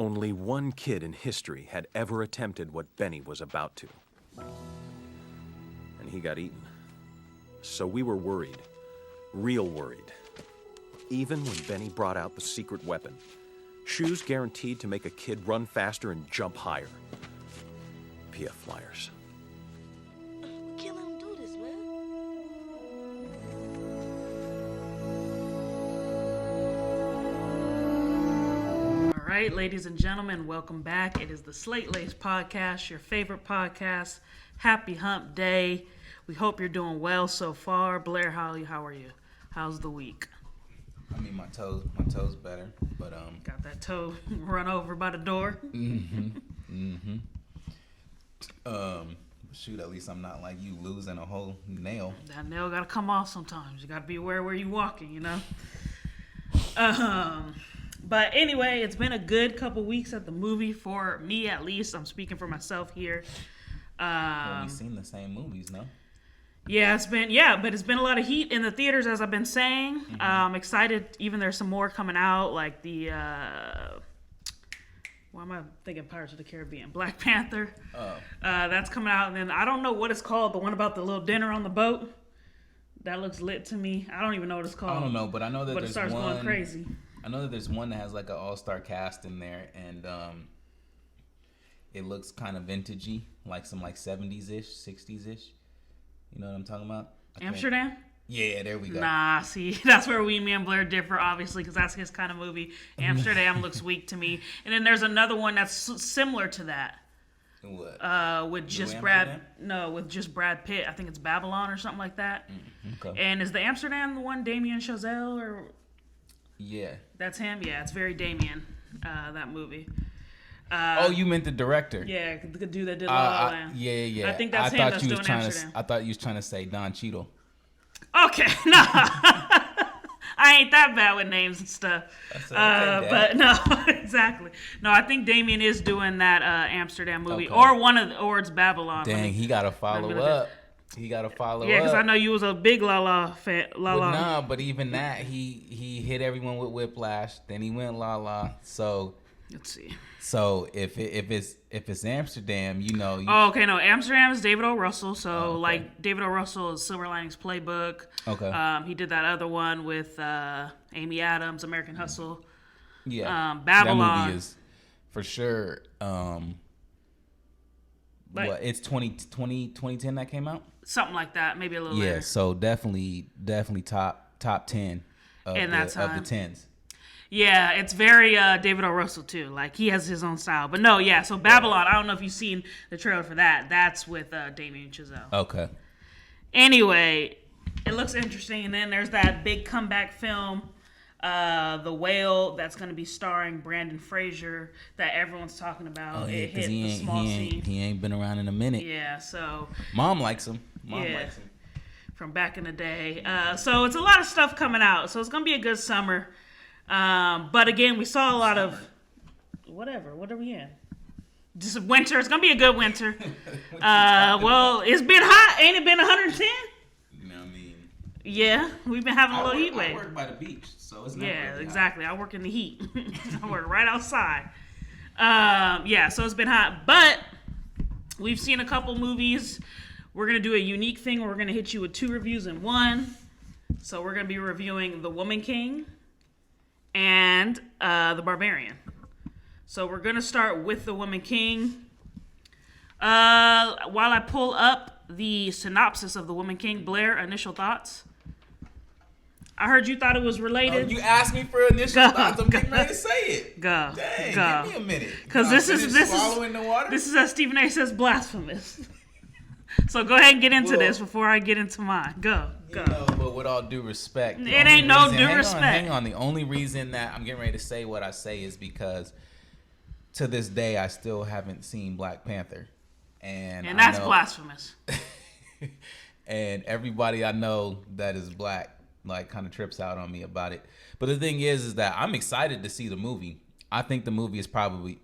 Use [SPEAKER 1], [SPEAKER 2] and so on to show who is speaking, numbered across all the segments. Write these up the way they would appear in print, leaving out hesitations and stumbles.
[SPEAKER 1] Only one kid in history had ever attempted what Benny was about to. And he got eaten. So we were worried. Real worried. Even when Benny brought out the secret weapon. Shoes guaranteed to make a kid run faster and jump higher. PF Flyers.
[SPEAKER 2] We can't let him do this, man.
[SPEAKER 3] All right, ladies and gentlemen, welcome back. It is the Slate Laced podcast, your favorite podcast. Happy hump day. We hope you're doing well so far. Blair, how are you? How's the week?
[SPEAKER 4] I mean, my toes better, but
[SPEAKER 3] Got that toe run over by the door.
[SPEAKER 4] Shoot, at least I'm not like you losing a whole nail.
[SPEAKER 3] That nail gotta come off sometimes. You gotta be aware where you're walking, you know. But anyway, it's been a good couple weeks at the movie for me, at least. I'm speaking for myself here.
[SPEAKER 4] Well, we've seen the same movies, no?
[SPEAKER 3] Yeah, but it's been a lot of heat in the theaters, as I've been saying. Excited. Even there's some more coming out, like the why am I thinking Pirates of the Caribbean? Black Panther. That's coming out, and then I don't know what it's called. The one about the little dinner on the boat. That looks lit to me. I don't even know what it's called.
[SPEAKER 4] I don't know, but I know that
[SPEAKER 3] but it starts going crazy.
[SPEAKER 4] I know that there's one that has like an all-star cast in there, and it looks kind of vintagey, like some like 70s-ish, 60s-ish. You know what I'm talking about?
[SPEAKER 3] Amsterdam?
[SPEAKER 4] Yeah, there we go.
[SPEAKER 3] Nah, see, that's where me and Blair differ, obviously, because that's his kind of movie. Amsterdam looks weak to me. And then there's another one that's similar to that.
[SPEAKER 4] What?
[SPEAKER 3] With just Brad Pitt. I think it's Babylon or something like that.
[SPEAKER 4] Okay.
[SPEAKER 3] And is the Amsterdam the one Damien Chazelle or?
[SPEAKER 4] Yeah.
[SPEAKER 3] That's him. Yeah, it's very Damien. That movie.
[SPEAKER 4] Oh, you meant the director?
[SPEAKER 3] Yeah, the dude that did La La Land.
[SPEAKER 4] Yeah.
[SPEAKER 3] I think that's him that's doing Amsterdam.
[SPEAKER 4] I thought you was trying to say Don Cheadle.
[SPEAKER 3] Okay, no. I ain't that bad with names and stuff. But no, exactly. No, I think Damien is doing that Amsterdam movie,
[SPEAKER 4] Okay.
[SPEAKER 3] or it's Babylon.
[SPEAKER 4] Dang, he got to follow up. Yeah,
[SPEAKER 3] because I know you was a big La La fan.
[SPEAKER 4] Nah, but even that, he hit everyone with Whiplash. Then he went La La. So
[SPEAKER 3] let's see.
[SPEAKER 4] So if it's Amsterdam, you know.
[SPEAKER 3] No, Amsterdam is David O. Russell. So like David O. Russell is Silver Linings Playbook.
[SPEAKER 4] Okay.
[SPEAKER 3] He did that other one with Amy Adams, American Hustle.
[SPEAKER 4] Yeah.
[SPEAKER 3] Babylon.
[SPEAKER 4] That movie is for sure. It's 2010 that came out.
[SPEAKER 3] Something like that, maybe a little later.
[SPEAKER 4] Yeah. So definitely top 10 of
[SPEAKER 3] in that time.
[SPEAKER 4] Of the 10s.
[SPEAKER 3] Yeah, it's very David O. Russell, too. Like, he has his own style. But no, yeah, so Babylon, I don't know if you've seen the trailer for that. That's with Damien Chazelle.
[SPEAKER 4] Okay.
[SPEAKER 3] Anyway, it looks interesting. And then there's that big comeback film, The Whale, that's going to be starring Brandon Fraser, that everyone's talking about.
[SPEAKER 4] Oh, yeah,
[SPEAKER 3] it hit the small scene.
[SPEAKER 4] He ain't been around in a minute.
[SPEAKER 3] Yeah, so...
[SPEAKER 4] Mom likes him.
[SPEAKER 3] From back in the day. So it's a lot of stuff coming out. So it's going to be a good summer. But again, we saw a lot of whatever. What are we in? Just winter. It's gonna be a good winter. Well, it's been hot. Ain't it been 110?
[SPEAKER 4] You know what I mean?
[SPEAKER 3] Yeah, we've been having a little heat wave.
[SPEAKER 4] I work by the beach, so it's not really
[SPEAKER 3] exactly. I work in the heat. I work right outside. So it's been hot, but we've seen a couple movies. We're gonna do a unique thing where we're gonna hit you with 2 reviews in one. So we're gonna be reviewing The Woman King and The Barbarian. So we're going to start with The Woman King. While I pull up the synopsis of The Woman King, Blair, initial thoughts? I heard you thought it was related.
[SPEAKER 4] Oh, you asked me for initial thoughts. I'm getting ready to say it.
[SPEAKER 3] Go.
[SPEAKER 4] Dang, give me a minute.
[SPEAKER 3] Because this is
[SPEAKER 4] swallowing the water?
[SPEAKER 3] This is, as Stephen A. says, blasphemous. So go ahead and get into this before I get into mine. Go.
[SPEAKER 4] You know, but with all due respect.
[SPEAKER 3] It ain't no due respect.
[SPEAKER 4] Hang on. The only reason that I'm getting ready to say what I say is because to this day I still haven't seen Black Panther. And
[SPEAKER 3] that's blasphemous.
[SPEAKER 4] And everybody I know that is black like kind of trips out on me about it. But the thing is that I'm excited to see the movie. I think the movie is probably,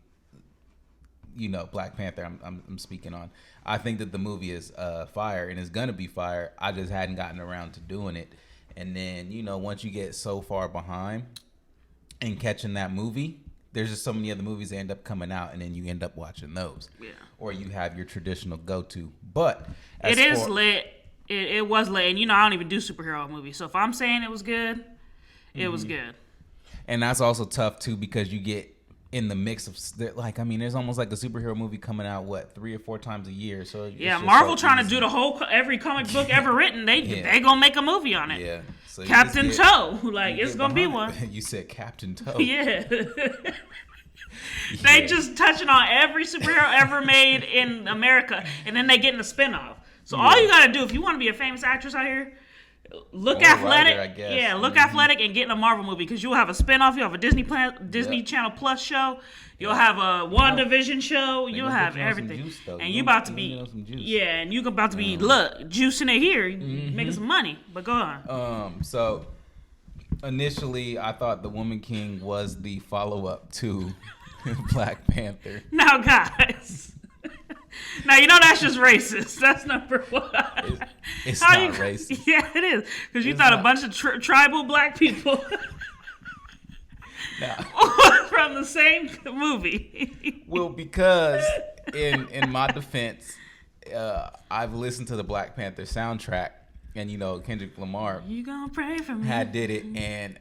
[SPEAKER 4] Black Panther I'm speaking on. I think that the movie is fire and it's going to be fire. I just hadn't gotten around to doing it. And then, once you get so far behind and catching that movie, there's just so many other movies that end up coming out, and then you end up watching those.
[SPEAKER 3] Yeah.
[SPEAKER 4] Or you have your traditional go-to. But
[SPEAKER 3] it is lit. It was lit. And, I don't even do superhero movies. So if I'm saying it was good, it was good.
[SPEAKER 4] And that's also tough, too, because you get in the mix of, there's almost like a superhero movie coming out, 3 or 4 times a year. So
[SPEAKER 3] Marvel trying to do every comic book ever written. They gonna make a movie on it.
[SPEAKER 4] Yeah. So
[SPEAKER 3] Captain Toe. It's gonna be one.
[SPEAKER 4] You said Captain Toe.
[SPEAKER 3] Yeah. They just touching on every superhero ever made in America, and then they getting a spinoff. So all you gotta do if you want to be a famous actress out here, look athletic. Writer, look athletic and get in a Marvel movie because you'll have a spinoff. You'll have a Disney Channel Plus show. You'll have a WandaVision show. You'll have everything. Juice, and you about to be and you about to be juicing it here, making some money. But go on.
[SPEAKER 4] So initially, I thought The Woman King was the follow-up to Black Panther.
[SPEAKER 3] Now, guys. Now, that's just racist. That's number one.
[SPEAKER 4] It's not racist.
[SPEAKER 3] Yeah, it is. Because you thought a bunch of tribal black people from the same movie.
[SPEAKER 4] Well, because in my defense, I've listened to the Black Panther soundtrack. And Kendrick Lamar
[SPEAKER 3] you gonna pray for me.
[SPEAKER 4] Did it. And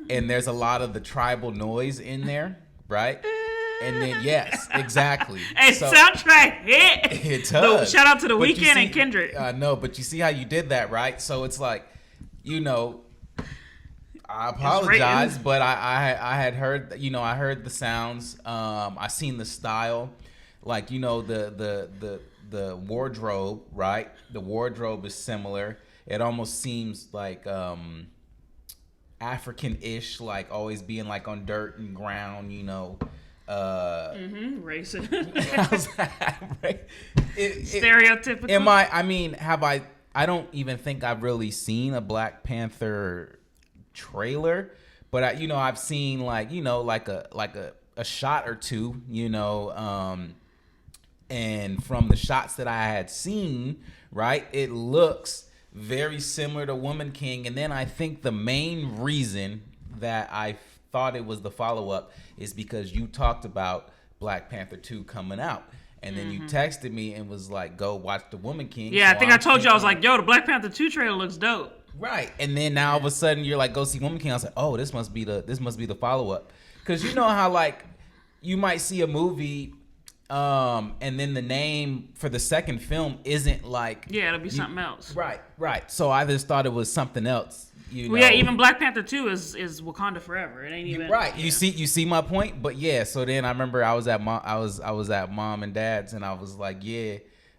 [SPEAKER 4] and there's a lot of the tribal noise in there, right? And then, yes, exactly.
[SPEAKER 3] Hey, soundtrack hit.
[SPEAKER 4] It does.
[SPEAKER 3] Shout out to The Weeknd and Kendrick.
[SPEAKER 4] I know, but you see how you did that, right? So it's like, I apologize, but I had heard, I heard the sounds. I seen the style, like, the wardrobe, right? The wardrobe is similar. It almost seems like African-ish, like always being like on dirt and ground,
[SPEAKER 3] racist.
[SPEAKER 4] Stereotypical. I don't even think I've really seen a Black Panther trailer, but I've seen like a shot or two, and from the shots that I had seen, right, it looks very similar to Woman King. And then I think the main reason that I thought it was the follow-up is because you talked about Black Panther 2 coming out. And then you texted me and was like, go watch The Woman King.
[SPEAKER 3] Yeah, so I think I told you, I was like, yo, the Black Panther 2 trailer looks dope.
[SPEAKER 4] Right. And then now all of a sudden you're like, go see Woman King. I was like, oh, this must be the follow-up. Because you know how like you might see a movie and then the name for the second film isn't like...
[SPEAKER 3] Yeah, it'll be something else.
[SPEAKER 4] Right. So I just thought it was something else.
[SPEAKER 3] Yeah, even Black Panther 2 is Wakanda Forever. It ain't even...
[SPEAKER 4] Right. Yeah. You see my point? But yeah, so then I remember I was at mom and dad's and I was like, yeah,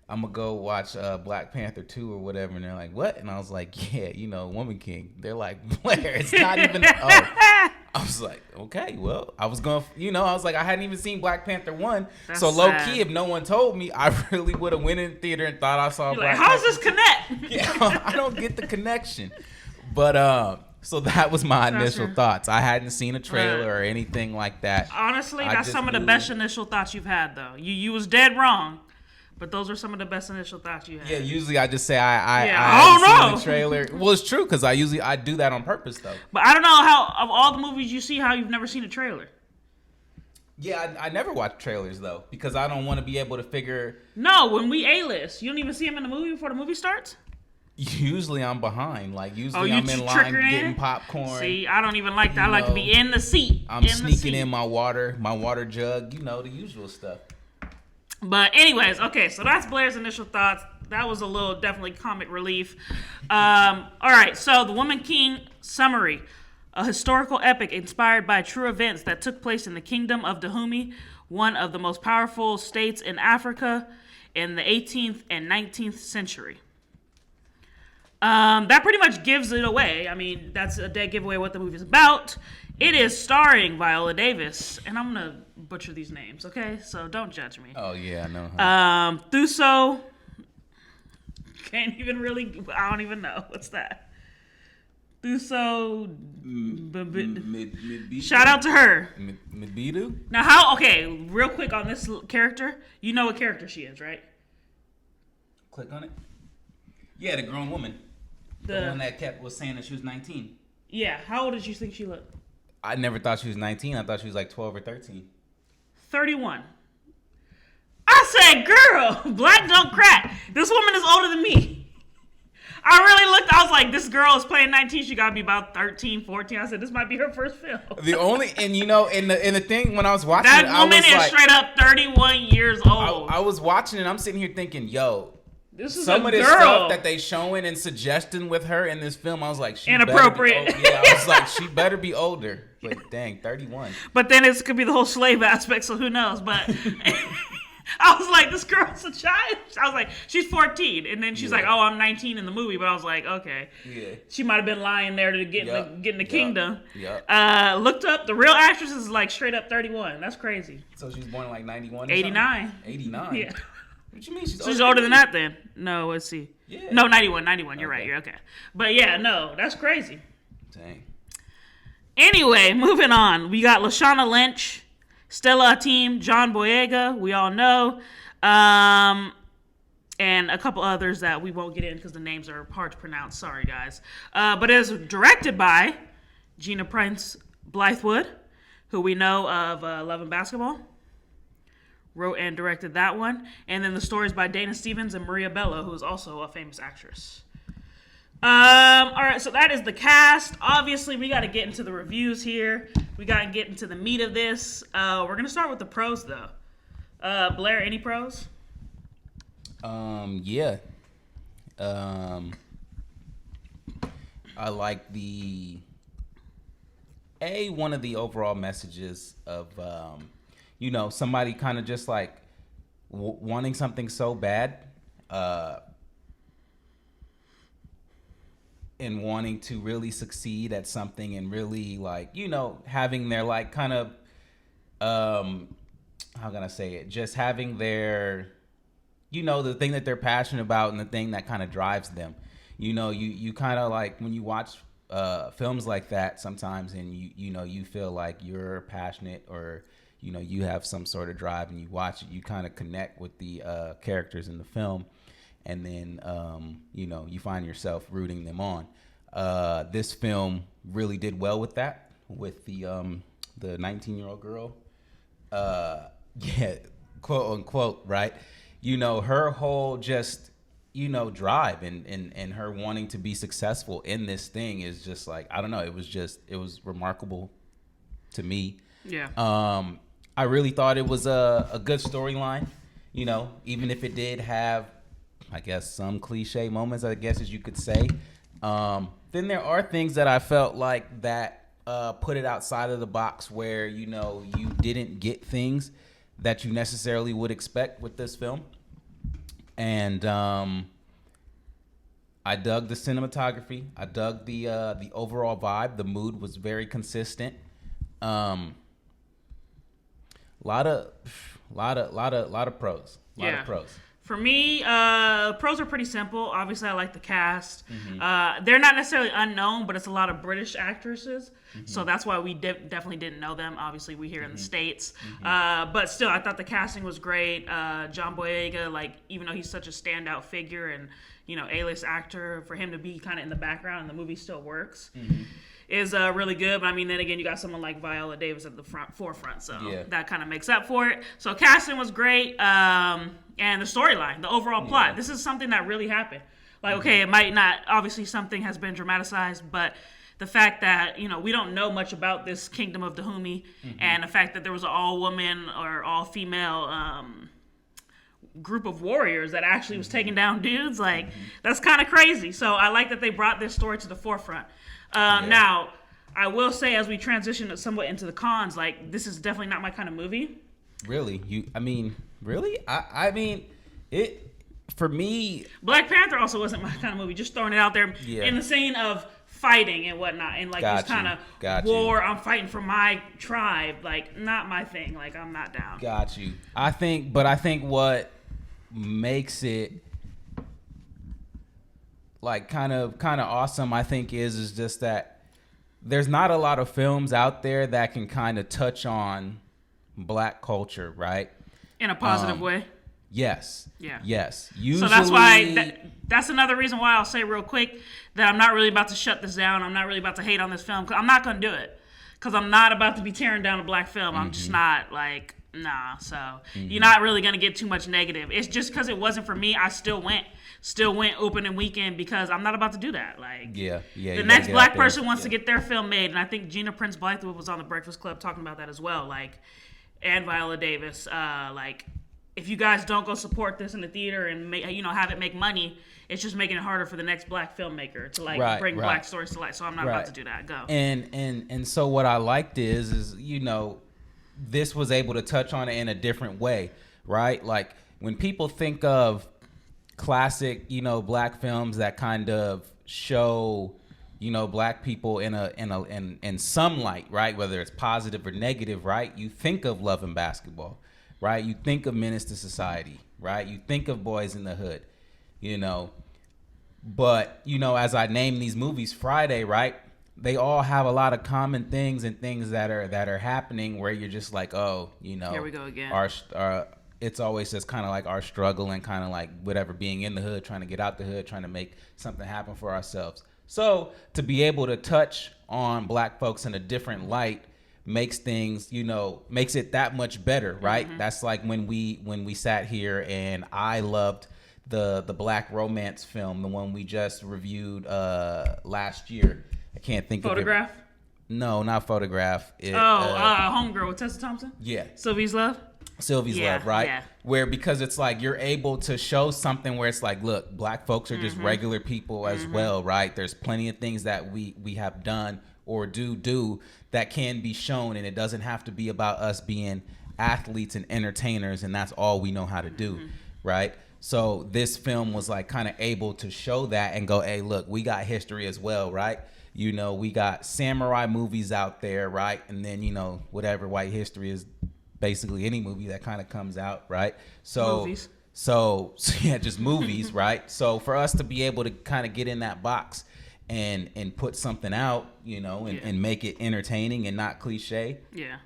[SPEAKER 4] I'm going to go watch Black Panther 2 or whatever. And they're like, what? And I was like, yeah, Woman King. They're like, Blair, it's not even... I was like, okay, well, I was going, I was like, I hadn't even seen Black Panther 1.
[SPEAKER 3] That's
[SPEAKER 4] so low
[SPEAKER 3] sad.
[SPEAKER 4] key, if no one told me, I really would have went in the theater and thought I saw Black Panther.
[SPEAKER 3] How does this connect?
[SPEAKER 4] Yeah, I don't get the connection. But, so that was my initial thoughts. I hadn't seen a trailer or anything like that.
[SPEAKER 3] Honestly, that's some of the best initial thoughts you've had, though. You was dead wrong. But those are some of the best initial thoughts you had.
[SPEAKER 4] Yeah, usually I just say I
[SPEAKER 3] don't know.
[SPEAKER 4] Seen the trailer. Well, it's true because I do that on purpose though.
[SPEAKER 3] But I don't know how of all the movies you see, how you've never seen a trailer.
[SPEAKER 4] Yeah, I never watch trailers though because I don't want to be able to figure.
[SPEAKER 3] No, when we A-list, you don't even see them in the movie before the movie starts.
[SPEAKER 4] Usually I'm behiing. Like usually I'm in line getting popcorn.
[SPEAKER 3] See, I don't even like that. I like to be in the seat.
[SPEAKER 4] I'm sneaking in my water jug. The usual stuff.
[SPEAKER 3] But anyways, okay, so that's Blair's initial thoughts. That was a little definitely comic relief. All right, so The Woman King summary. A historical epic inspired by true events that took place in the Kingdom of Dahomey, one of the most powerful states in Africa in the 18th and 19th century. That pretty much gives it away. I mean, that's a dead giveaway what the movie's about. It is starring Viola Davis, and I'm going to butcher these names, okay? So don't judge me.
[SPEAKER 4] Oh, yeah, I know.
[SPEAKER 3] Thuso. I don't even know. What's that? Thuso. Shout out to her.
[SPEAKER 4] Mibidu?
[SPEAKER 3] Now, real quick on this character. You know what character she is, right?
[SPEAKER 4] Click on it. Yeah, the grown woman. The one that was saying that she was 19.
[SPEAKER 3] Yeah. How old did you think she looked?
[SPEAKER 4] I never thought she was 19. I thought she was like 12 or 13.
[SPEAKER 3] 31. I said, girl, black don't crack. This woman is older than me. I really looked, I was like, this girl is playing 19. She got to be about 13, 14. I said, this might be her first film.
[SPEAKER 4] The only, and you know, in the thing when I was watching
[SPEAKER 3] that
[SPEAKER 4] it,
[SPEAKER 3] woman is
[SPEAKER 4] like,
[SPEAKER 3] straight up 31 years old.
[SPEAKER 4] I was watching it, I'm sitting here thinking, yo,
[SPEAKER 3] this is
[SPEAKER 4] some
[SPEAKER 3] a
[SPEAKER 4] of this
[SPEAKER 3] girl.
[SPEAKER 4] stuff that they showing and suggesting with her in this film, I was like, she
[SPEAKER 3] inappropriate.
[SPEAKER 4] Better be old. Yeah, I was like, she better be older. But dang, 31.
[SPEAKER 3] But then it could be the whole slave aspect, so who knows? But I was like, this girl's a child. I was like, she's 14. And then she's like, oh, I'm 19 in the movie. But I was like, okay. Yeah. She might have been lying there to get in the kingdom. Yep. Looked up, the real actress is like straight up 31. That's crazy.
[SPEAKER 4] So she was born in like 91 or
[SPEAKER 3] 89.
[SPEAKER 4] 89?
[SPEAKER 3] Yeah.
[SPEAKER 4] What you mean?
[SPEAKER 3] She's older than that then. No, let's see.
[SPEAKER 4] Yeah.
[SPEAKER 3] No, 91. You're right. You're okay. But yeah, no, that's crazy.
[SPEAKER 4] Dang.
[SPEAKER 3] Anyway, moving on. We got Lashana Lynch, Stella Atim, John Boyega, we all know, and a couple others that we won't get in because the names are hard to pronounce. Sorry, guys. But it is directed by Gina Prince Blythewood, who we know of Love and Basketball. Wrote and directed that one. And then the story is by Dana Stevens and Maria Bello, who is also a famous actress. All right, so that is the cast. Obviously, we got to get into the reviews here. We got to get into the meat of this. We're going to start with the pros, though. Blair, any pros?
[SPEAKER 4] Yeah. I like one of the overall messages of, you know, somebody kind of just like wanting something so bad, and wanting to really succeed at something and really like, you know, having their like kind of, how can I say it? Just having their, you know, the thing that they're passionate about and the thing that kind of drives them. You know, you kind of like when you watch films like that sometimes and you know, you feel like you're passionate or, you know, you have some sort of drive and you watch it, you kind of connect with the characters in the film. And then, you know, you find yourself rooting them on. This film really did well with that, with the 19-year-old girl. Yeah, quote unquote, right? You know, her whole just, you know, drive and her wanting to be successful in this thing is just like, I don't know, it was remarkable to me.
[SPEAKER 3] Yeah.
[SPEAKER 4] I really thought it was a good storyline, you know, even if it did have, I guess, some cliche moments, I guess, as you could say. Then there are things that I felt like that put it outside of the box where, you know, you didn't get things that you necessarily would expect with this film. And I dug the cinematography. I dug the overall vibe. The mood was very consistent. Lot of pros. Lot of pros.
[SPEAKER 3] For me, pros are pretty simple. Obviously, I like the cast. Mm-hmm. They're not necessarily unknown, but it's a lot of British actresses. Mm-hmm. So that's why we definitely didn't know them. Obviously, we here in the States. Mm-hmm. But still, I thought the casting was great. John Boyega, like, even though he's such a standout figure and, you know, A-list actor, for him to be kind of in the background and the movie still works. Mm-hmm. Is really good, but I mean, then again, you got someone like Viola Davis at the forefront, so that kind of makes up for it. So casting was great, and the storyline, the overall plot. This is something that really happened. Like, okay, it might not, obviously something has been dramatized, but the fact that, you know, we don't know much about this kingdom of Dahomey, and the fact that there was an all-woman or all-female group of warriors that actually was taking down dudes, like, that's kind of crazy. So I like that they brought this story to the forefront. Now, I will say, as we transition somewhat into the cons, like, this is definitely not my kind of movie.
[SPEAKER 4] Really? Really? I mean, it, for me...
[SPEAKER 3] Black Panther also wasn't my kind of movie, just throwing it out there in the scene of fighting and whatnot, and, like, this kind of war, I'm fighting for my tribe, like, not my thing, like, I'm not down.
[SPEAKER 4] Got you. I think what makes it... like kind of awesome, I think is just that there's not a lot of films out there that can kind of touch on Black culture, right?
[SPEAKER 3] In a positive way.
[SPEAKER 4] Yes.
[SPEAKER 3] Yeah.
[SPEAKER 4] Yes. Usually,
[SPEAKER 3] so that's why that's another reason why I'll say real quick that I'm not really about to shut this down. I'm not really about to hate on this film. 'Cause I'm not going to do it. because I'm not about to be tearing down a black film. I'm just not like, nah. So you're not really gonna get too much negative. It's just because it wasn't for me. I still went opening weekend because I'm not about to do that. Like, the next black person wants to get their film made, and I think Gina Prince Blythewood was on the Breakfast Club talking about that as well. Like, and Viola Davis, like, if you guys don't go support this in the theater and have it make money, it's just making it harder for the next black filmmaker to bring black stories to life. So I'm not about to do that. Go.
[SPEAKER 4] And so what I liked is this was able to touch on it in a different way, right? Like when people think of classic, black films that kind of show, black people in some light, right? Whether it's positive or negative, right? You think of Love and Basketball, right? You think of Menace to Society, right? You think of Boys in the Hood, But, as I name these movies Friday, right? They all have a lot of common things and things that are happening where you're just like, oh,
[SPEAKER 3] here we go again.
[SPEAKER 4] It's always just kind of like our struggle and kind of like whatever, being in the hood, trying to get out the hood, trying to make something happen for ourselves. So to be able to touch on black folks in a different light makes things, makes it that much better, right? Mm-hmm. That's like when we sat here and I loved the black romance film, the one we just reviewed last year. I can't think
[SPEAKER 3] Photograph?
[SPEAKER 4] of it. No, not Photograph.
[SPEAKER 3] Homegirl with Tessa Thompson?
[SPEAKER 4] Yeah.
[SPEAKER 3] Sylvie's Love,
[SPEAKER 4] right?
[SPEAKER 3] Yeah.
[SPEAKER 4] Where because it's like you're able to show something where it's like, look, black folks are just regular people as well, right? There's plenty of things that we have done or do that can be shown, and it doesn't have to be about us being athletes and entertainers and that's all we know how to do, right? So this film was like kind of able to show that and go, hey, look, we got history as well, right? We got samurai movies out there, right? And then, whatever white history is, basically any movie that kind of comes out, right? So
[SPEAKER 3] movies.
[SPEAKER 4] So yeah, just movies, right? So for us to be able to kind of get in that box and put something out, and make it entertaining and not cliche.
[SPEAKER 3] Yeah.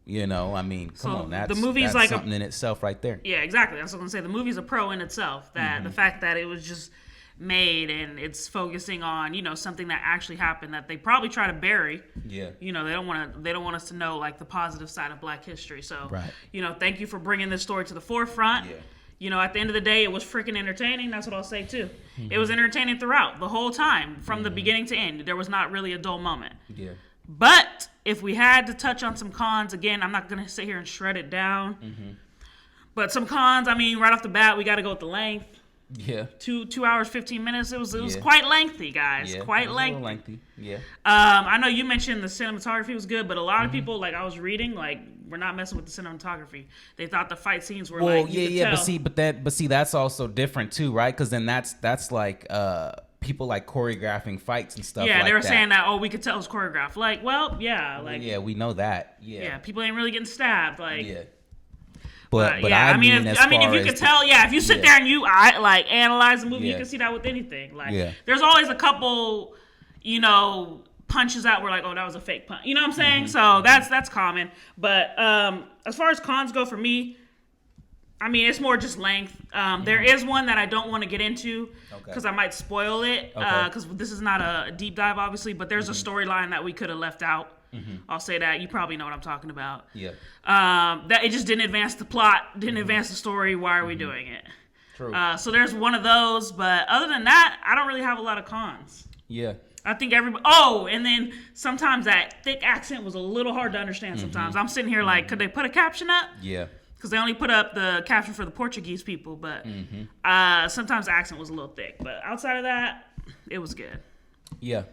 [SPEAKER 4] I mean, come on, that's
[SPEAKER 3] like
[SPEAKER 4] something in itself right there.
[SPEAKER 3] Yeah, exactly. That's what I'm gonna say. The movie's a pro in itself. That the fact that it was just made and it's focusing on something that actually happened that they probably try to bury.
[SPEAKER 4] Yeah.
[SPEAKER 3] They don't want us to know like the positive side of Black history. So
[SPEAKER 4] right.
[SPEAKER 3] Thank you for bringing this story to the forefront.
[SPEAKER 4] Yeah.
[SPEAKER 3] At the end of the day, it was freaking entertaining. That's what I'll say too. It was entertaining throughout the whole time, from the beginning to end. There was not really a dull moment.
[SPEAKER 4] Yeah.
[SPEAKER 3] But if we had to touch on some cons, again, I'm not gonna sit here and shred it down. But some cons, I mean, right off the bat, we got to go with the length.
[SPEAKER 4] Yeah.
[SPEAKER 3] 2 hours 15 minutes. It was quite lengthy, guys.
[SPEAKER 4] Yeah,
[SPEAKER 3] quite
[SPEAKER 4] it was
[SPEAKER 3] lengthy.
[SPEAKER 4] A little lengthy. Yeah.
[SPEAKER 3] I know you mentioned the cinematography was good, but a lot of people, like I was reading, like we're not messing with the cinematography. They thought the fight scenes were like
[SPEAKER 4] but see that's also different too, right? Because then that's like people like choreographing fights and stuff.
[SPEAKER 3] Yeah,
[SPEAKER 4] like
[SPEAKER 3] they were
[SPEAKER 4] that.
[SPEAKER 3] saying that we could tell it was choreographed. Like, well, yeah, like
[SPEAKER 4] yeah, we know that. Yeah,
[SPEAKER 3] people ain't really getting stabbed. Like,
[SPEAKER 4] yeah.
[SPEAKER 3] But
[SPEAKER 4] yeah,
[SPEAKER 3] I mean, if you could tell, if you sit there and you analyze the movie, you can see that with anything. Like, there's always a couple, punches out where like, oh, that was a fake punch. You know what I'm saying? So that's common. But as far as cons go for me, I mean, it's more just length. There is one that I don't want to get into because I might spoil it because this is not a deep dive, obviously. But there's a storyline that we could have left out. I'll say that. You probably know what I'm talking about.
[SPEAKER 4] Yeah.
[SPEAKER 3] That it just didn't advance the plot, didn't advance the story. Why are we doing it?
[SPEAKER 4] True.
[SPEAKER 3] So there's one of those. But other than that, I don't really have a lot of cons.
[SPEAKER 4] Yeah.
[SPEAKER 3] I think everybody. Oh, and then sometimes that thick accent was a little hard to understand. Sometimes I'm sitting here like, could they put a caption up?
[SPEAKER 4] Yeah.
[SPEAKER 3] Because they only put up the caption for the Portuguese people, but sometimes the accent was a little thick. But outside of that, it was good.
[SPEAKER 4] Yeah.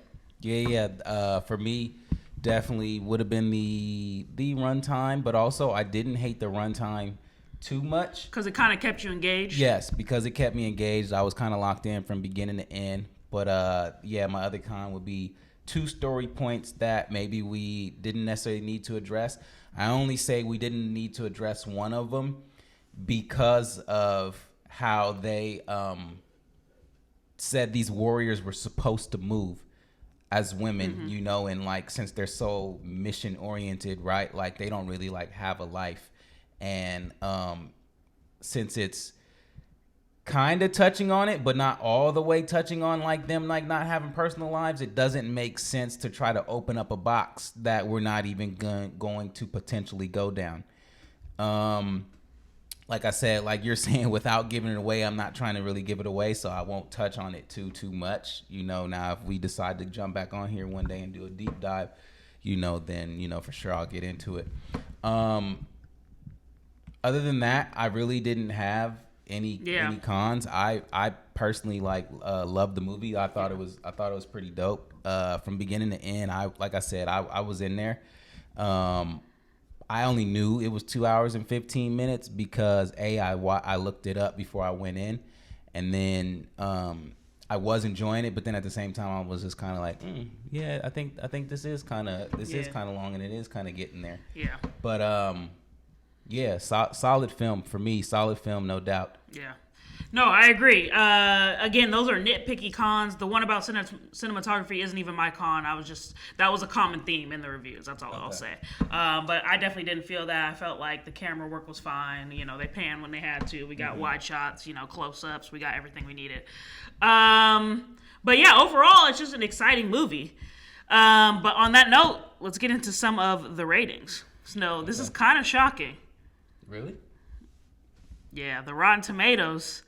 [SPEAKER 4] For me, definitely would have been the runtime, but also I didn't hate the runtime too much.
[SPEAKER 3] Because it kind of kept you engaged?
[SPEAKER 4] Yes, because it kept me engaged. I was kind of locked in from beginning to end. But my other con would be 2 story points that maybe we didn't necessarily need to address. I only say we didn't need to address one of them because of how they said these warriors were supposed to move as women, and like since they're so mission oriented, right? Like they don't really like have a life, and since it's kind of touching on it, but not all the way touching on like them like not having personal lives. It doesn't make sense to try to open up a box that we're not even going to potentially go down. Like I said, like you're saying, without giving it away, I'm not trying to really give it away, so I won't touch on it too much. You know, now if we decide to jump back on here one day and do a deep dive, you know, then, you know, for sure I'll get into it. Other than that, I really didn't have any cons. I personally loved the movie. I thought it was pretty dope from beginning to end. I was in there. I only knew it was 2 hours and 15 minutes because I looked it up before I went in, and then I was enjoying it, but then at the same time I was just kind of like, yeah, I think this is kind of long, and it is kind of getting there. Yeah. But yeah, solid film for me. Solid film, no doubt.
[SPEAKER 3] Yeah. No, I agree. Again, those are nitpicky cons. The one about cinematography isn't even my con. That was a common theme in the reviews. That's all I'll say. But I definitely didn't feel that. I felt like the camera work was fine. You know, they panned when they had to. We got wide shots, you know, close-ups. We got everything we needed. But yeah, overall, it's just an exciting movie. But on that note, let's get into some of the ratings. So this is kind of shocking.
[SPEAKER 4] Really?
[SPEAKER 3] Yeah, the Rotten Tomatoes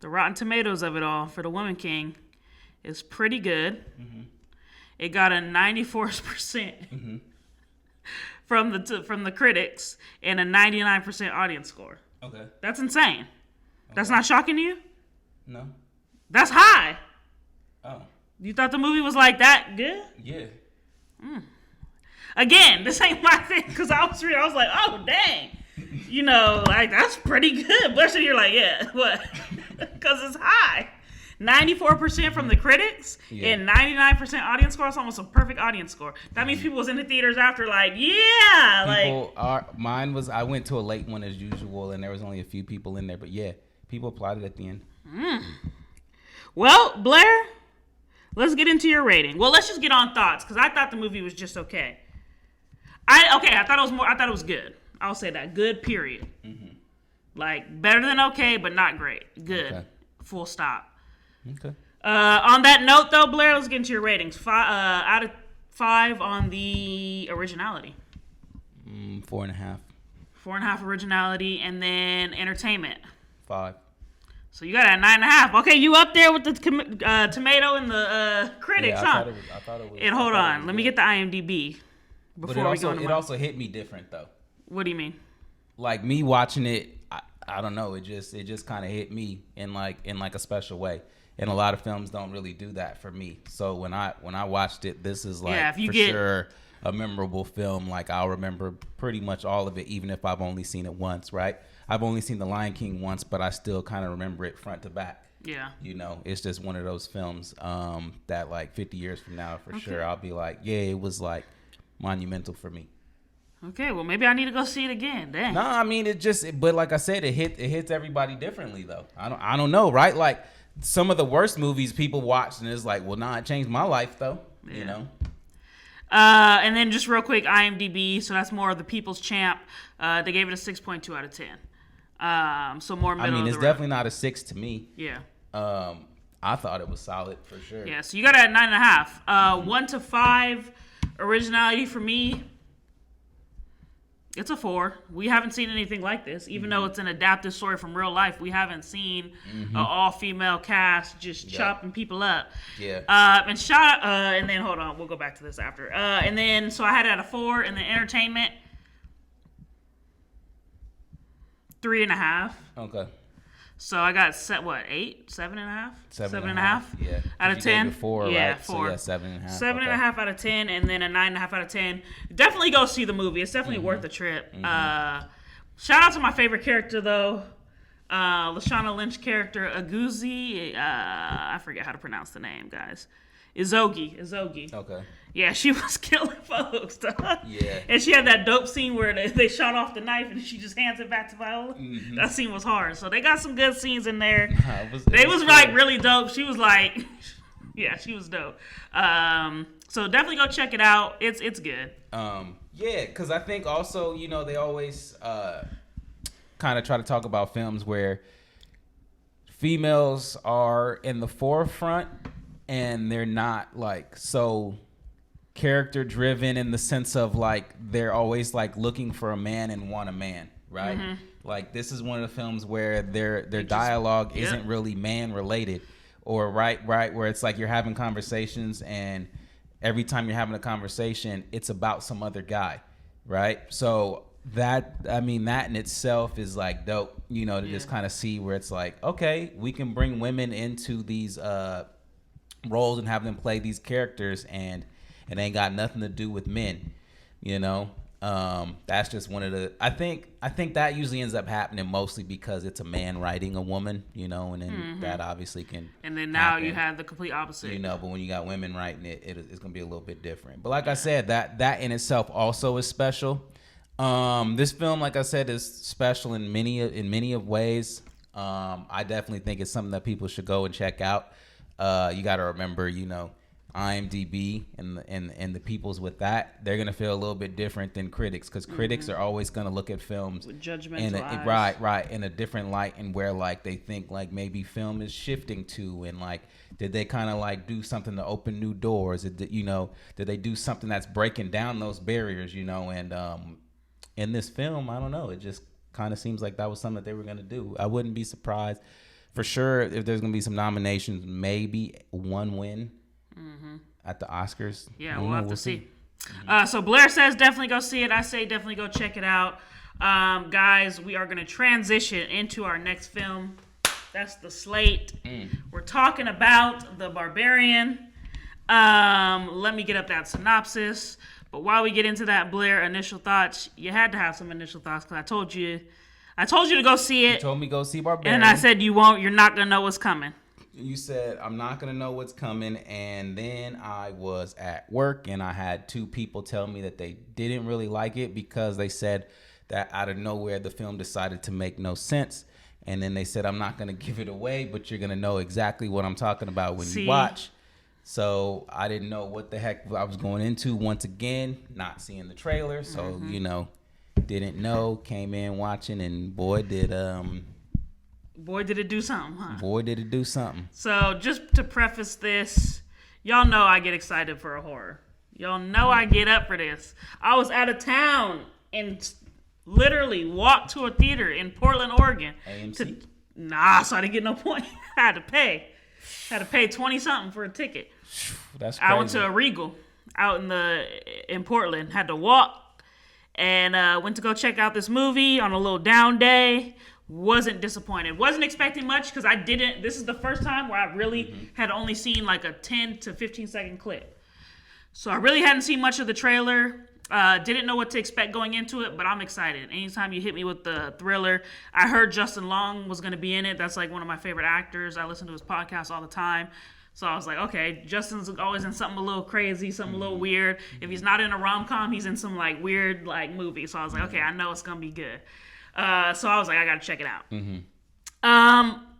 [SPEAKER 3] of it all for The Woman King is pretty good. Mm-hmm. It got a 94% from the critics and a 99% audience score. Okay. That's insane. Okay. That's not shocking to you?
[SPEAKER 4] No.
[SPEAKER 3] That's high.
[SPEAKER 4] Oh.
[SPEAKER 3] You thought the movie was like that good?
[SPEAKER 4] Yeah.
[SPEAKER 3] Again, this ain't my thing, because I was like, oh, dang. You know, like, that's pretty good. But you're like, yeah, what? Because it's high. 94% from the critics and 99% audience score. It's almost a perfect audience score. That means people was in the theaters after, like, yeah.
[SPEAKER 4] Mine was, I went to a late one as usual, and there was only a few people in there. But yeah, people applauded at the end.
[SPEAKER 3] Well, Blair, let's get into your rating. Well, let's just get on thoughts, because I thought the movie was just okay. I thought it was good. I'll say that. Good, period. Mm-hmm. Like, better than okay, but not great. Good. Okay. Full stop.
[SPEAKER 4] Okay.
[SPEAKER 3] On that note, though, Blair, let's get into your ratings. Out of 5 on the originality.
[SPEAKER 4] 4.5.
[SPEAKER 3] 4.5 originality, and then entertainment.
[SPEAKER 4] 5.
[SPEAKER 3] So you got a 9.5. Okay, you up there with the tomato and the critics, huh?
[SPEAKER 4] I thought it was.
[SPEAKER 3] And hold on, let me get the IMDb before we go into
[SPEAKER 4] it also hit me different, though.
[SPEAKER 3] What do you mean?
[SPEAKER 4] Like, me watching it, I don't know. It just kind of hit me in like a special way. And a lot of films don't really do that for me. So when I watched it, this is like sure a memorable film. Like, I'll remember pretty much all of it, even if I've only seen it once. Right? I've only seen The Lion King once, but I still kind of remember it front to back.
[SPEAKER 3] Yeah.
[SPEAKER 4] You know, it's just one of those films that like 50 years from now, for sure, I'll be like, yeah, it was like monumental for me.
[SPEAKER 3] Okay, well, maybe I need to go see it again. Dang.
[SPEAKER 4] No, I mean, but like I said, it hits everybody differently, though. I don't know, right? Like, some of the worst movies people watch, and it's like, well, nah, it changed my life, though. Yeah. You know?
[SPEAKER 3] And then just real quick, IMDb, so that's more of the People's Champ. They gave it a 6.2 out of 10. So more middle.
[SPEAKER 4] I mean, it's definitely not a 6 to me.
[SPEAKER 3] Yeah.
[SPEAKER 4] I thought it was solid, for sure.
[SPEAKER 3] Yeah, so you got it at 9.5. 1 to 5 originality for me. It's a 4. We haven't seen anything like this, even though it's an adapted story from real life. We haven't seen an all-female cast just chopping people up.
[SPEAKER 4] Yeah.
[SPEAKER 3] And then hold on, we'll go back to this after. And then so I had it at a 4, and then entertainment 3.5.
[SPEAKER 4] Okay.
[SPEAKER 3] So I got 8, 7.5, 7.5.
[SPEAKER 4] Yeah.
[SPEAKER 3] Out of 10.
[SPEAKER 4] 4,
[SPEAKER 3] yeah,
[SPEAKER 4] right?
[SPEAKER 3] 4.
[SPEAKER 4] So 7.5.
[SPEAKER 3] 7.5 out of 10, and then a 9.5 out of 10. Definitely go see the movie. It's definitely worth the trip. Shout out to my favorite character though, Lashana Lynch character Aguzi. I forget how to pronounce the name, guys. Izogi.
[SPEAKER 4] Okay.
[SPEAKER 3] Yeah, she was killing folks.
[SPEAKER 4] Yeah.
[SPEAKER 3] And she had that dope scene where they shot off the knife and she just hands it back to Viola. Mm-hmm. That scene was hard. So they got some good scenes in there. It was like really dope. She was like, yeah, she was dope. So definitely go check it out. It's good.
[SPEAKER 4] Yeah, because I think also, you know, they always kind of try to talk about films where females are in the forefront and they're not like so character driven in the sense of like they're always like looking for a man and want a man, right? Like this is one of the films where their dialogue isn't really man related, or right where it's like you're having conversations and every time you're having a conversation it's about some other guy, right? So that in itself is like dope, you know, to just kind of see where it's like, okay, we can bring women into these roles and have them play these characters, and it ain't got nothing to do with men, you know. That's just one of the. I think that usually ends up happening mostly because it's a man writing a woman, you know, and then that obviously can.
[SPEAKER 3] And then now
[SPEAKER 4] happen,
[SPEAKER 3] you have the complete opposite,
[SPEAKER 4] you know. But when you got women writing it, it's gonna be a little bit different. But like I said, that in itself also is special. This film, like I said, is special in many of ways. I definitely think it's something that people should go and check out. You got to remember, you know, IMDb and the peoples with that, they're gonna feel a little bit different than critics, because critics are always gonna look at films
[SPEAKER 3] with judgmental
[SPEAKER 4] eyes. Right, in a different light, and where like they think like maybe film is shifting to, and like did they kind of like do something to open new doors? You know, did they do something that's breaking down those barriers? You know, and in this film, I don't know, it just kind of seems like that was something that they were gonna do. I wouldn't be surprised for sure if there's gonna be some nominations, maybe one win. At the Oscars.
[SPEAKER 3] Yeah, we'll have to see. So Blair says definitely go see it. I say definitely go check it out. Guys, we are going to transition into our next film. That's the Slate. We're talking about The Barbarian. Let me get up that synopsis. But while we get into that, Blair, initial thoughts. You had to have some initial thoughts because I told you to go see it.
[SPEAKER 4] You told me go see Barbarian.
[SPEAKER 3] And I said you won't. You're not going to know what's coming.
[SPEAKER 4] You said, I'm not going to know what's coming. And then I was at work and I had two people tell me that they didn't really like it because they said that out of nowhere the film decided to make no sense. And then they said, I'm not going to give it away, but you're going to know exactly what I'm talking about when you watch. So I didn't know what the heck I was going into. Once again, not seeing the trailer. So, you know, didn't know, came in watching, and boy, did it do something, huh? Boy, did it do something.
[SPEAKER 3] So, just to preface this, y'all know I get excited for a horror. Y'all know I get up for this. I was out of town and literally walked to a theater in Portland, Oregon.
[SPEAKER 4] AMC?
[SPEAKER 3] So I didn't get no point. I had to pay. I had to pay 20-something for a ticket.
[SPEAKER 4] That's crazy.
[SPEAKER 3] I went to a Regal out in Portland. Had to walk and went to go check out this movie on a little down day. Wasn't disappointed. Wasn't expecting much because this is the first time where I really had only seen like a 10 to 15 second clip. So I really hadn't seen much of the trailer. Didn't know what to expect going into it, but I'm excited. Anytime you hit me with the thriller, I heard Justin Long was going to be in it. That's like one of my favorite actors. I listen to his podcast all the time. So I was like, okay, Justin's always in something a little crazy, something a little weird. If he's not in a rom-com, he's in some like weird like movie. So I was like, okay, I know it's going to be good. So I was like, I got to check it out.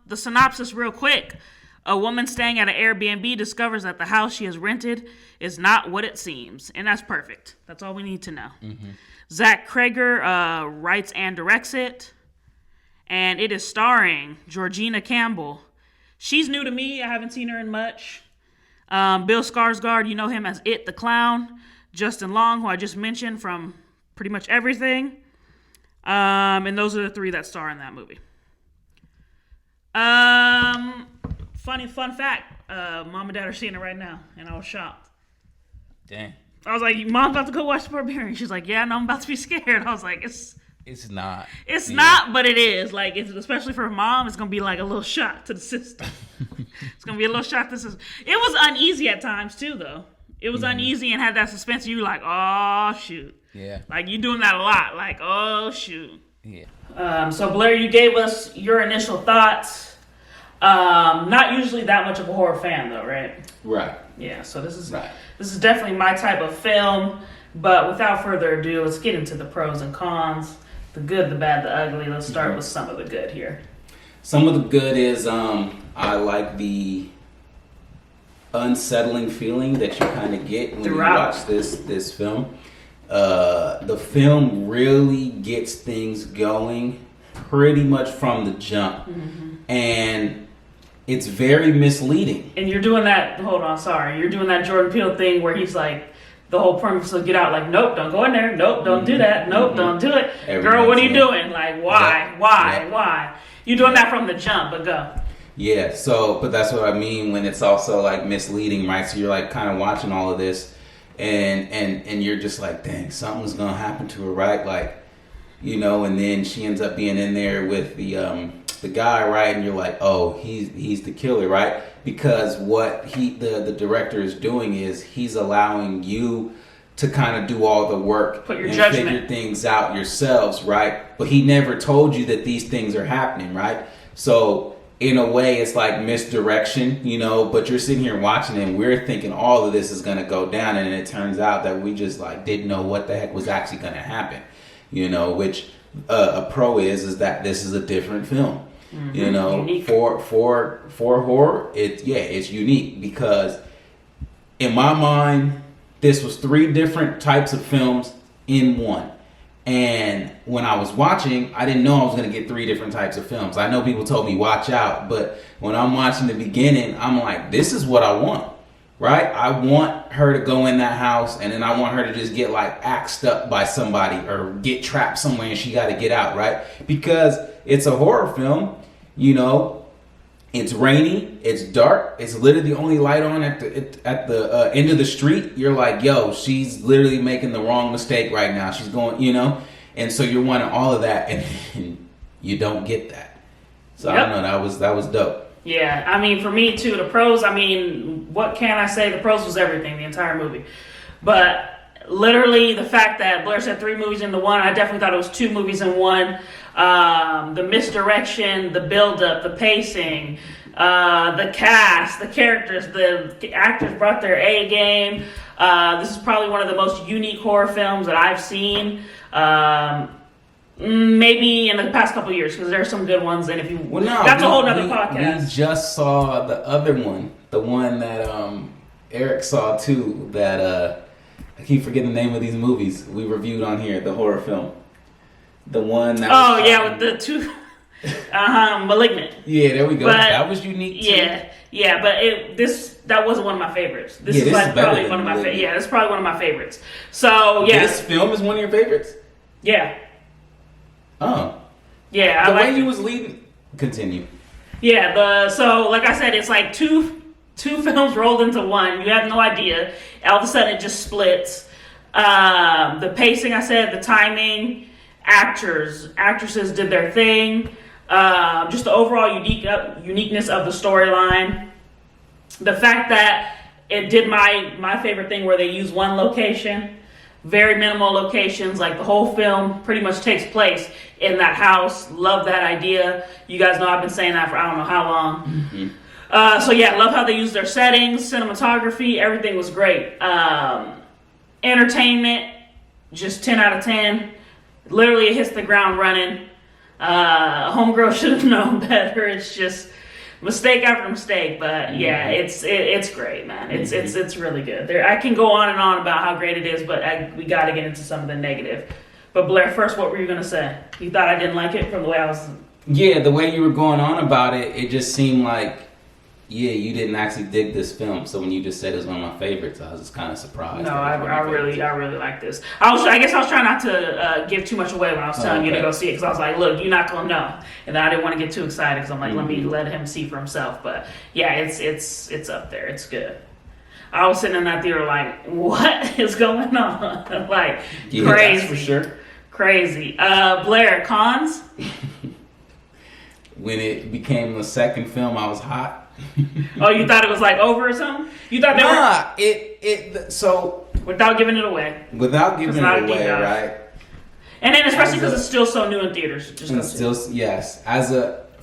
[SPEAKER 3] The synopsis real quick. A woman staying at an Airbnb discovers that the house she has rented is not what it seems. And that's perfect. That's all we need to know. Zach Krager writes and directs it. And it is starring Georgina Campbell. She's new to me. I haven't seen her in much. Bill Skarsgård, you know him as It the Clown. Justin Long, who I just mentioned from pretty much everything. And those are the three that star in that movie. Fun fact. Mom and Dad are seeing it right now, and I was shocked.
[SPEAKER 4] Dang.
[SPEAKER 3] I was like, Mom's about to go watch The Barbarian. She's like, yeah, no, I'm about to be scared. I was like, it's
[SPEAKER 4] not.
[SPEAKER 3] It's not, but it is. Like, especially for Mom, it's going to be like a little shock to the system. It's going to be a little shock to the system. It was uneasy at times, too, though. It was uneasy and had that suspense. You were like, oh, shoot.
[SPEAKER 4] Yeah.
[SPEAKER 3] Like, you're doing that a lot. Like, oh, shoot.
[SPEAKER 4] Yeah.
[SPEAKER 3] So, Blair, you gave us your initial thoughts. Not usually that much of a horror fan, though, right?
[SPEAKER 4] Right.
[SPEAKER 3] Yeah, so this is definitely my type of film. But without further ado, let's get into the pros and cons. The good, the bad, the ugly. Let's start with some of the good here.
[SPEAKER 4] Some of the good is I like the unsettling feeling that you kind of get when you watch this film. The film really gets things going pretty much from the jump. And it's very misleading.
[SPEAKER 3] And you're doing that. Hold on, sorry. You're doing that Jordan Peele thing where he's like, the whole premise will get out like, nope, don't go in there. Nope, don't do that. Nope, don't do it. Girl, what are you doing? Like, why? Why? You're doing that from the jump, but go.
[SPEAKER 4] Yeah, so, but that's what I mean when it's also like misleading, right? So you're like kind of watching all of this and you're just like, dang, something's going to happen to her, right? Like, you know, and then she ends up being in there with the guy, right? And you're like, oh, he's the killer, right? Because what the director is doing is he's allowing you to kind of do all the work
[SPEAKER 3] Put your
[SPEAKER 4] and
[SPEAKER 3] judgment.
[SPEAKER 4] figure things out yourselves, right? But he never told you that these things are happening, right? So in a way, it's like misdirection, you know, but you're sitting here watching it and we're thinking all of this is going to go down, and it turns out that we just like didn't know what the heck was actually going to happen, you know, which a pro is that this is a different film. Mm-hmm. You know, unique. for horror, it's unique because in my mind, this was 3 different types of films in one. And when I was watching, I didn't know I was going to get 3 different types of films. I know people told me watch out, but when I'm watching the beginning, I'm like, this is what I want, right? I want her to go in that house, and then I want her to just get like axed up by somebody or get trapped somewhere and she got to get out, right? Because it's a horror film. You know, it's rainy, it's dark, it's literally the only light on at the end of the street. You're like, yo, she's literally making the wrong mistake right now. She's going, you know, and so you're wanting all of that, and you don't get that. So I don't know, that was dope.
[SPEAKER 3] Yeah, I mean, for me too, the pros. I mean, what can I say? The pros was everything, the entire movie, but. Literally, the fact that Blair said 3 movies into one, I definitely thought it was 2 movies in one. The misdirection, the build-up, the pacing, the cast, the characters, the actors brought their A game. This is probably one of the most unique horror films that I've seen. Maybe in the past couple of years, because there are some good ones. And if you, that's a whole other podcast.
[SPEAKER 4] We just saw the other one, the one that Eric saw too. That I keep forgetting the name of these movies we reviewed on here. The horror film, the one that
[SPEAKER 3] with the 2, Malignant.
[SPEAKER 4] Yeah, there we go.
[SPEAKER 3] But,
[SPEAKER 4] that was unique too.
[SPEAKER 3] Yeah, but that wasn't one of my favorites. This is like probably one of my favorites. Yeah, it's probably one of my favorites. So yeah,
[SPEAKER 4] this film is one of your favorites.
[SPEAKER 3] Yeah.
[SPEAKER 4] Oh.
[SPEAKER 3] Yeah,
[SPEAKER 4] the way you was leading. Continue.
[SPEAKER 3] Yeah, so like I said, it's like two films rolled into one. You have no idea. All of a sudden, it just splits. The pacing, I said, the timing, actresses did their thing. Just the overall uniqueness of the storyline. The fact that it did my favorite thing where they use one location. Very minimal locations, like the whole film pretty much takes place in that house. Love that idea. You guys know I've been saying that for I don't know how long. Mm-hmm. So yeah, love how they use their settings, cinematography, everything was great. Entertainment, just 10 out of 10. Literally it hits the ground running. Homegirl should have known better. It's just mistake after mistake, but yeah, it's great, man. It's really good. I can go on and on about how great it is, but we got to get into some of the negative. But Blair, first, what were you gonna say? You thought I didn't like it from the way I was?
[SPEAKER 4] Yeah, the way you were going on about it, it just seemed like, yeah, you didn't actually dig this film. So when you just said it was one of my favorites, I was just kind of surprised.
[SPEAKER 3] No, I really like this. I guess I was trying not to give too much away when I was telling you to go see it, because I was like, look, you're not gonna know, and then I didn't want to get too excited because I'm like, let him see for himself. But yeah, it's up there. It's good. I was sitting in that theater like, what is going on? Like,
[SPEAKER 4] yeah,
[SPEAKER 3] crazy,
[SPEAKER 4] that's for sure.
[SPEAKER 3] Crazy. Blair, cons?
[SPEAKER 4] When it became the second film, I was hot.
[SPEAKER 3] Oh, you thought it was like over or something? You thought
[SPEAKER 4] so
[SPEAKER 3] without giving it away.
[SPEAKER 4] Without giving it away, right?
[SPEAKER 3] And then especially because it's still so new in theaters.
[SPEAKER 4] Yes.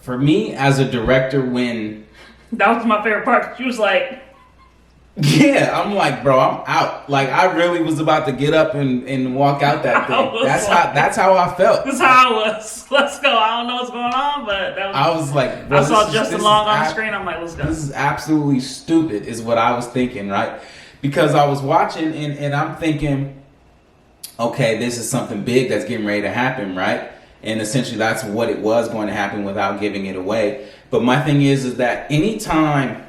[SPEAKER 4] For me as a director, when
[SPEAKER 3] that was my favorite part. She was like,
[SPEAKER 4] yeah, I'm like, bro, I'm out. Like, I really was about to get up and walk out that thing. That's how I felt.
[SPEAKER 3] That's how I was. Let's go. I don't know what's going on, but
[SPEAKER 4] I was like, bro,
[SPEAKER 3] I saw Justin Long on the screen. I'm like, let's go.
[SPEAKER 4] This is absolutely stupid, is what I was thinking, right? Because I was watching and I'm thinking, okay, this is something big that's getting ready to happen, right? and essentially that's what it was going to happen without giving it away. But my thing is that anytime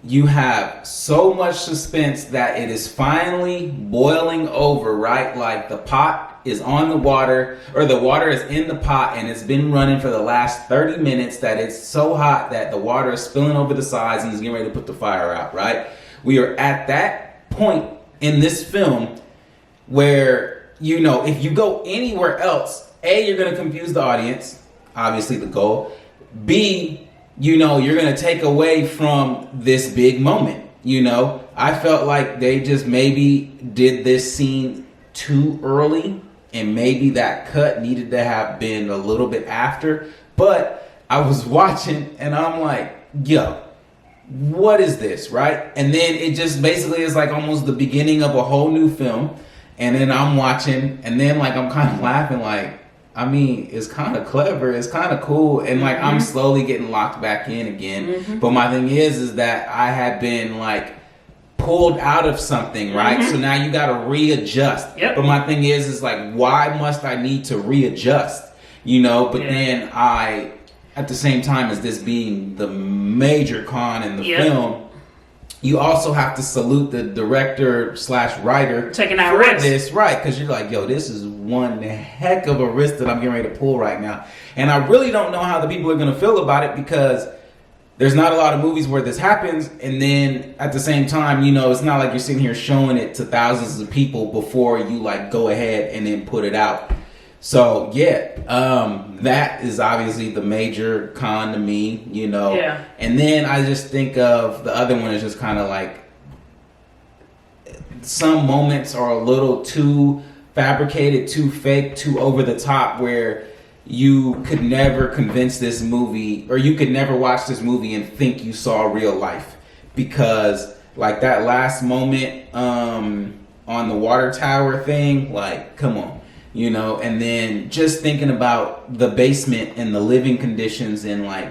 [SPEAKER 4] you have so much suspense that it is finally boiling over, right? Like the pot is on the water, or the water is in the pot, and it's been running for the last 30 minutes, that it's so hot that the water is spilling over the sides and is getting ready to put the fire out, right? We are at that point in this film where, you know, if you go anywhere else, A, you're going to confuse the audience, obviously the goal. B, you know, you're going to take away from this big moment, you know. I felt like they just maybe did this scene too early, and maybe that cut needed to have been a little bit after. But I was watching and I'm like, yo, what is this, right? And then it just basically is like almost the beginning of a whole new film. And then I'm watching, and then like I'm kind of laughing, like, I mean, it's kind of clever, it's kind of cool, and like I'm slowly getting locked back in again. But my thing is that I had been like pulled out of something, right? So now you got to readjust. But my thing is like, why must I need to readjust? You know, but then I, at the same time as this being the major con in the film, you also have to salute the director / writer
[SPEAKER 3] taking that
[SPEAKER 4] for
[SPEAKER 3] risk.
[SPEAKER 4] this, right? Because you're like, yo, this is one heck of a risk that I'm getting ready to pull right now. And I really don't know how the people are going to feel about it, because there's not a lot of movies where this happens, and then at the same time, you know, it's not like you're sitting here showing it to thousands of people before you like go ahead and then put it out. So that is obviously the major con to me, you know. And then I just think of the other one is just kind of like some moments are a little too fabricated, too fake, too over the top, where you could never convince this movie, or you could never watch this movie and think you saw real life, because like that last moment on the water tower thing, like, come on, you know. And then just thinking about the basement and the living conditions and like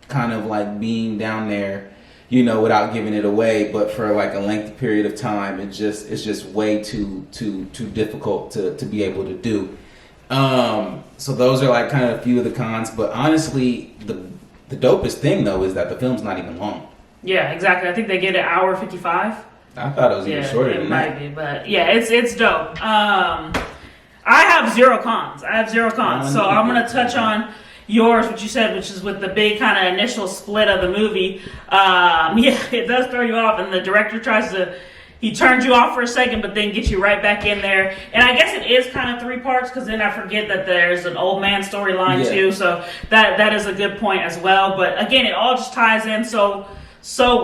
[SPEAKER 4] kind of like being down there, you know, without giving it away, but for like a lengthy period of time, it's just way too difficult to be able to do. So those are like kind of a few of the cons, but honestly, the dopest thing though is that the film's not even long.
[SPEAKER 3] Yeah, exactly. I think they get an hour 55.
[SPEAKER 4] I thought it was even shorter than that.
[SPEAKER 3] It might be, but yeah, it's dope. I have zero cons. So I'm gonna touch on yours, what you said, which is with the big kind of initial split of the movie. It does throw you off, and the director he turns you off for a second, but then gets you right back in there. And I guess it is kind of 3 parts, because then I forget that there's an old man storyline too. So that is a good point as well. But again, it all just ties in so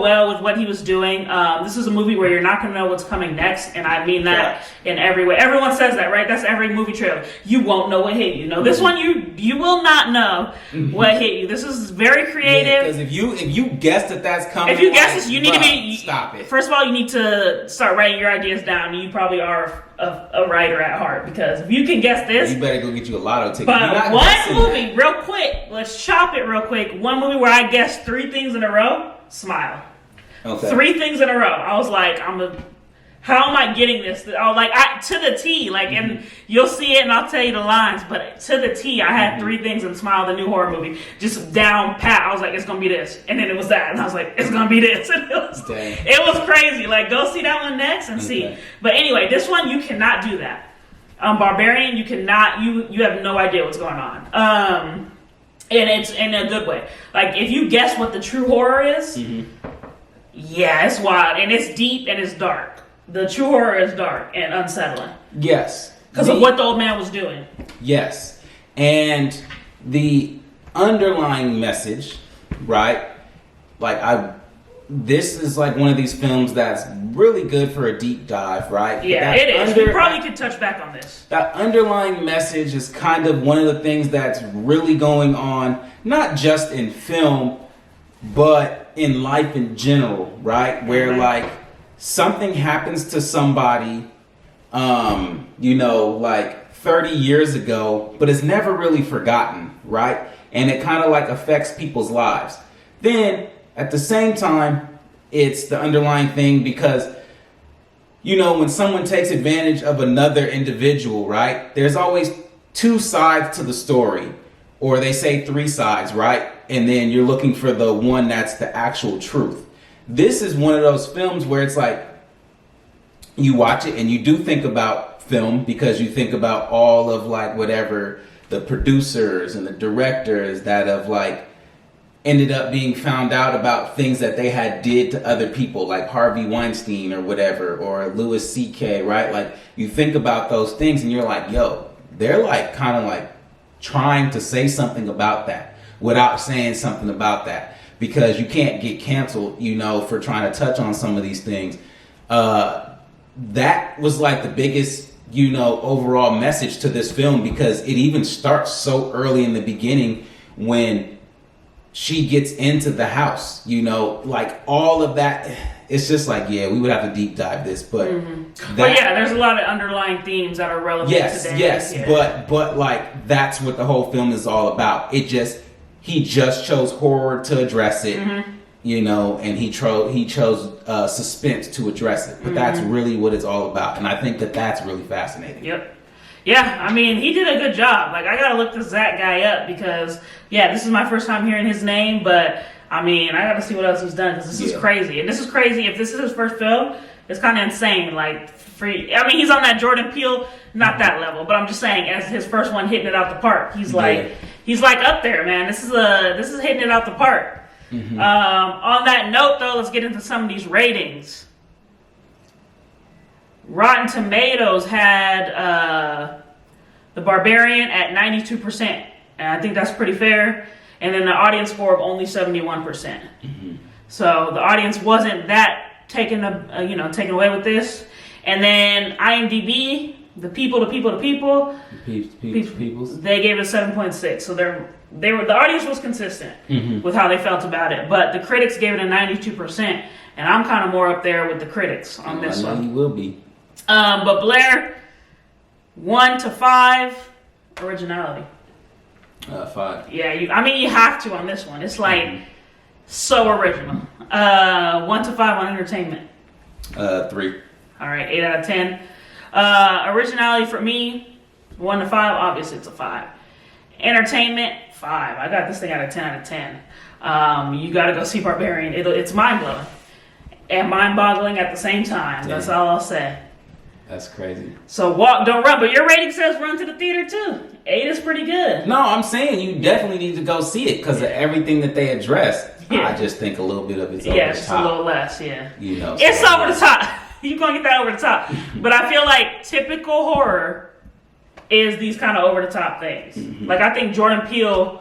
[SPEAKER 3] well with what he was doing. This is a movie where you're not going to know what's coming next, and I mean that in every way. Everyone says that, right? That's every movie trailer. You won't know what hit you. No, this one you will not know what hit you. This is very creative.
[SPEAKER 4] Because if you guess that's coming,
[SPEAKER 3] if you guess this, you need to
[SPEAKER 4] stop it.
[SPEAKER 3] First of all, you need to start writing your ideas down. You probably are a writer at heart, because if you can guess this,
[SPEAKER 4] you better go get you a lotto ticket.
[SPEAKER 3] But one movie, real quick, let's chop it real quick. One movie where I guessed 3 things in a row. Smile. Okay. 3 things in a row. I was like, how am I getting this? To the T, like, and you'll see it, and I'll tell you the lines, but to the T, I had 3 things in Smile, the new horror movie, just down pat. I was like, it's gonna be this, and then it was that, and I was like, it's gonna be this, and it was crazy. Like, go see that one next and see. But anyway, this one you cannot do that. Barbarian, you cannot. You have no idea what's going on. And it's in a good way. Like, if you guess what the true horror is, yeah, it's wild. And it's deep and it's dark. The true horror is dark and unsettling.
[SPEAKER 4] Yes.
[SPEAKER 3] Because of what the old man was doing.
[SPEAKER 4] Yes. And the underlying message, right? Like, this is like one of these films that's really good for a deep dive, right?
[SPEAKER 3] Yeah, it is. We probably could touch back on this.
[SPEAKER 4] That underlying message is kind of one of the things that's really going on, not just in film, but in life in general, right? Where like something happens to somebody, you know, like 30 years ago, but it's never really forgotten, right? And it kind of like affects people's lives. Then at the same time, it's the underlying thing because, you know, when someone takes advantage of another individual, right, there's always two sides to the story, or they say three sides, right? And then you're looking for the one that's the actual truth. This is one of those films where it's like, you watch it and you do think about film because you think about all of like whatever the producers and the directors that have like ended up being found out about things that they had did to other people, like Harvey Weinstein or whatever, or Louis C.K., right? Like, you think about those things and you're like, yo, they're like kind of like trying to say something about that without saying something about that, because you can't get canceled, you know, for trying to touch on some of these things. That was like the biggest, you know, overall message to this film, because it even starts so early in the beginning when she gets into the house, you know, like all of that. It's just like, yeah, we would have to deep dive this, but
[SPEAKER 3] but yeah, there's a lot of underlying themes that are relevant today.
[SPEAKER 4] Yes, yeah. but like that's what the whole film is all about. He just chose horror to address it, you know, and he chose suspense to address it. But that's really what it's all about, and I think that that's really fascinating.
[SPEAKER 3] Yep. Yeah, I mean, he did a good job. Like, I gotta look this Zach guy up because, yeah, this is my first time hearing his name, but I mean, I gotta see what else he's done because this is crazy. And this is crazy. If this is his first film, it's kind of insane. Like, I mean, he's on that Jordan Peele, not that level, but I'm just saying, as his first one hitting it out the park, he's like up there, man. This is hitting it out the park. On that note, though, let's get into some of these ratings. Rotten Tomatoes had the Barbarian at 92%, and I think that's pretty fair. And then the audience score of only 71%. So the audience wasn't that taken away with this. And then IMDb, the people, they gave it a 7.6. So the audience was consistent with how they felt about it, but the critics gave it a 92%, and I'm kind of more up there with the critics on this one.
[SPEAKER 4] You will be.
[SPEAKER 3] But Blair, 1 to 5, originality.
[SPEAKER 4] 5.
[SPEAKER 3] Yeah, you have to on this one. It's like so original. 1 to 5 on entertainment.
[SPEAKER 4] 3.
[SPEAKER 3] All right, 8 out of 10. Originality for me, 1 to 5. Obviously, it's a 5. Entertainment, 5. I got this thing out of 10 out of 10. You got to go see Barbarian. It's mind blowing and mind boggling at the same time. That's all I'll say.
[SPEAKER 4] That's crazy.
[SPEAKER 3] So walk, don't run. But your rating says run to the theater too. 8 is pretty good.
[SPEAKER 4] No, I'm saying you definitely need to go see it because of everything that they addressed. Yeah. I just think a little bit of it's over the top.
[SPEAKER 3] Yeah, a little less, yeah.
[SPEAKER 4] You know,
[SPEAKER 3] it's over the top. You're going to get that over the top. But I feel like typical horror is these kind of over the top things. Like, I think Jordan Peele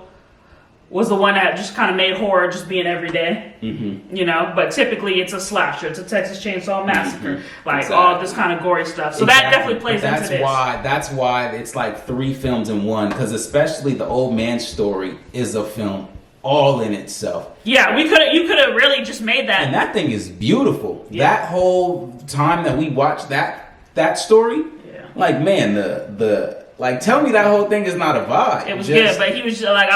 [SPEAKER 3] was the one that just kind of made horror just being everyday, you know. But typically, it's a slasher. It's a Texas Chainsaw Massacre, like all this kind of gory stuff. So that definitely plays into this.
[SPEAKER 4] That's why it's like 3 films in one. Because especially the Old Man Story is a film all in itself.
[SPEAKER 3] Yeah, you could have really just made that.
[SPEAKER 4] And that thing is beautiful. Yeah. That whole time that we watched that story, like, man, like, tell me that whole thing is not a vibe.
[SPEAKER 3] It was good, but he was just, like,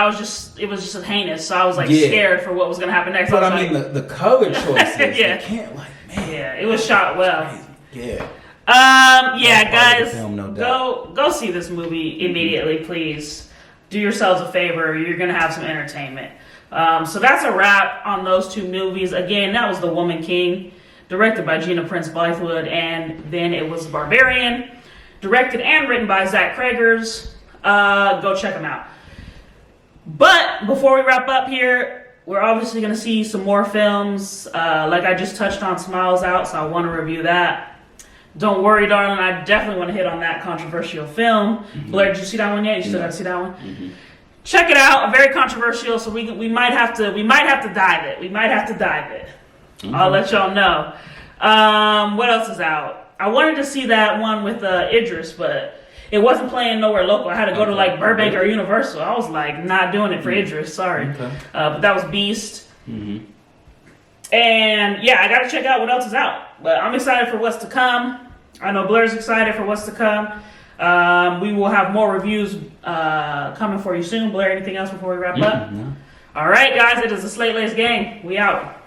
[SPEAKER 3] it was just heinous. So I was like scared for what was gonna happen next.
[SPEAKER 4] But I mean, the color choices, you can't, like, man.
[SPEAKER 3] Yeah, it was shot well.
[SPEAKER 4] Crazy. Yeah.
[SPEAKER 3] Yeah, guys,
[SPEAKER 4] film, no
[SPEAKER 3] go see this movie immediately, please. Do yourselves a favor. You're gonna have some entertainment. So that's a wrap on those 2 movies. Again, that was The Woman King, directed by Gina Prince Bythewood, and then it was Barbarian, directed and written by Zach Kragers. Go check them out. But before we wrap up here, we're obviously going to see some more films. Like I just touched on, Smiles Out, so I want to review that. Don't Worry, Darling, I definitely want to hit on that controversial film. Blair, did you see that one yet? You still got to see that one? Check it out. Very controversial, so we might have to dive it. I'll let y'all know. What else is out? I wanted to see that one with Idris, but it wasn't playing nowhere local. I had to go to like Burbank or Universal. I was like not doing it for Idris. Sorry, but that was Beast. And yeah, I got to check out what else is out. But I'm excited for what's to come. I know Blair's excited for what's to come. We will have more reviews coming for you soon. Blair, anything else before we wrap up? No. All right, guys, it is the Slate Laced Gang. We out.